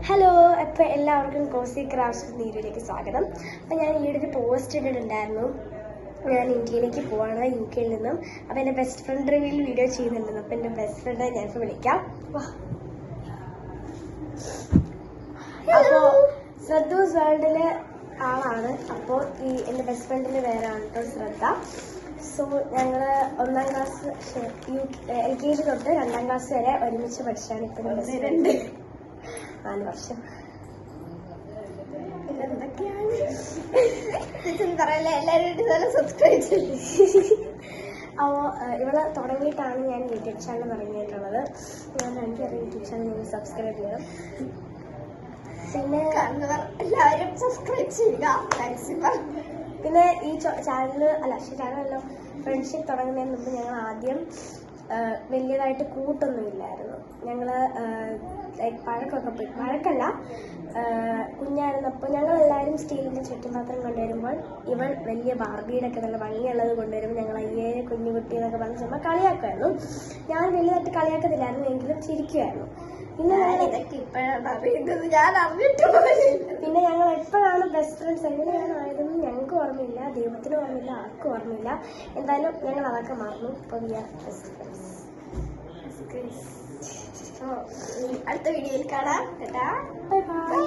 Hello, അപ്പോൾ എല്ലാവർക്കും Kosi craft വീഡിയോയിലേക്ക് സ്വാഗതം. അപ്പോൾ ഞാൻ ഈയിടെ ഒരു പോസ്റ്റ് ഇട്ടിട്ടുണ്ടായിരുന്നു. ഞാൻ ഇന്ത്യയിലേക്ക് പോവാണ് UK നിന്നും. അപ്പോൾ എൻ്റെ ബെസ്റ്റ് ഫ്രണ്ട് റിവീൽ വീഡിയോ ചെയ്യുന്നുണ്ടെന്ന്. അപ്പോൾ എൻ്റെ ബെസ്റ്റ് ഫ്രണ്ട് ഞാനിപ്പോൾ വിളിക്കാം. അപ്പോൾ ശ്രദ്ധൂസ് വേൾഡിലെ ആളാണ്. അപ്പോൾ ഈ എൻ്റെ ബെസ്റ്റ് ഫ്രണ്ടിൻ്റെ പേരാണ് കേട്ടോ ശ്രദ്ധ. സോ ഞങ്ങൾ 1ാം ക്ലാസ് LKG തൊട്ട് 2ാം ക്ലാസ് വരെ ഒരുമിച്ച് പഠിച്ചാണ്. ഇപ്പോൾ 4 വർഷം. അപ്പോൾ ഇവിടെ തുടങ്ങിയിട്ടാണ് ഞാൻ യൂട്യൂബ് ചാനൽ തുടങ്ങിയിട്ടുള്ളത്. ഞാൻ എനിക്കൊരു യൂട്യൂബ് ചാനൽ നിങ്ങൾ സബ്സ്ക്രൈബ് ചെയ്യണം. പിന്നെ എല്ലാവരും സബ്സ്ക്രൈബ് ചെയ്യുക. പിന്നെ ഈ ചാനലല്ലോ ഫ്രണ്ട്ഷിപ്പ് തുടങ്ങുന്നതിന് മുമ്പ് ഞങ്ങൾ ആദ്യം വലിയതായിട്ട് കൂട്ടൊന്നുമില്ലായിരുന്നു. ഞങ്ങൾ വഴക്കല്ല, കുഞ്ഞായിരുന്നപ്പോൾ ഞങ്ങളെല്ലാവരും സ്റ്റീലിൻ്റെ ചുറ്റുപാത്രം കൊണ്ടുവരുമ്പോൾ ഇവൾ വലിയ ബാർബിയുടെ ഒക്കെ നല്ല ഭംഗിയുള്ളത് കൊണ്ടുവരുമ്പോൾ ഞങ്ങൾ കുഞ്ഞുകുട്ടി എന്നൊക്കെ പറഞ്ഞ് ചുമ്മാ കളിയാക്കുമായിരുന്നു. ഞാൻ വലിയതായിട്ട് കളിയാക്കത്തില്ലായിരുന്നു, എങ്കിലും ചിരിക്കുമായിരുന്നു. പിന്നെ ഞങ്ങൾ എപ്പോഴാണ് ബെസ്റ്റ് ഫ്രണ്ട്സ് എങ്ങനെയാണ് ആയതെന്ന് ഞങ്ങൾക്ക് ഓർമ്മയില്ല, ദൈവത്തിന് ഓർമ്മയില്ല, ആർക്കും ഓർമ്മയില്ല. എന്തായാലും ഞങ്ങൾ അതൊക്കെ മറന്നു. ഇപ്പോൾ വി ആർ ബെസ്റ്റ് ഫ്രണ്ട്സ്. അടുത്ത വീഡിയോയിൽ കാണാം. Bye bye.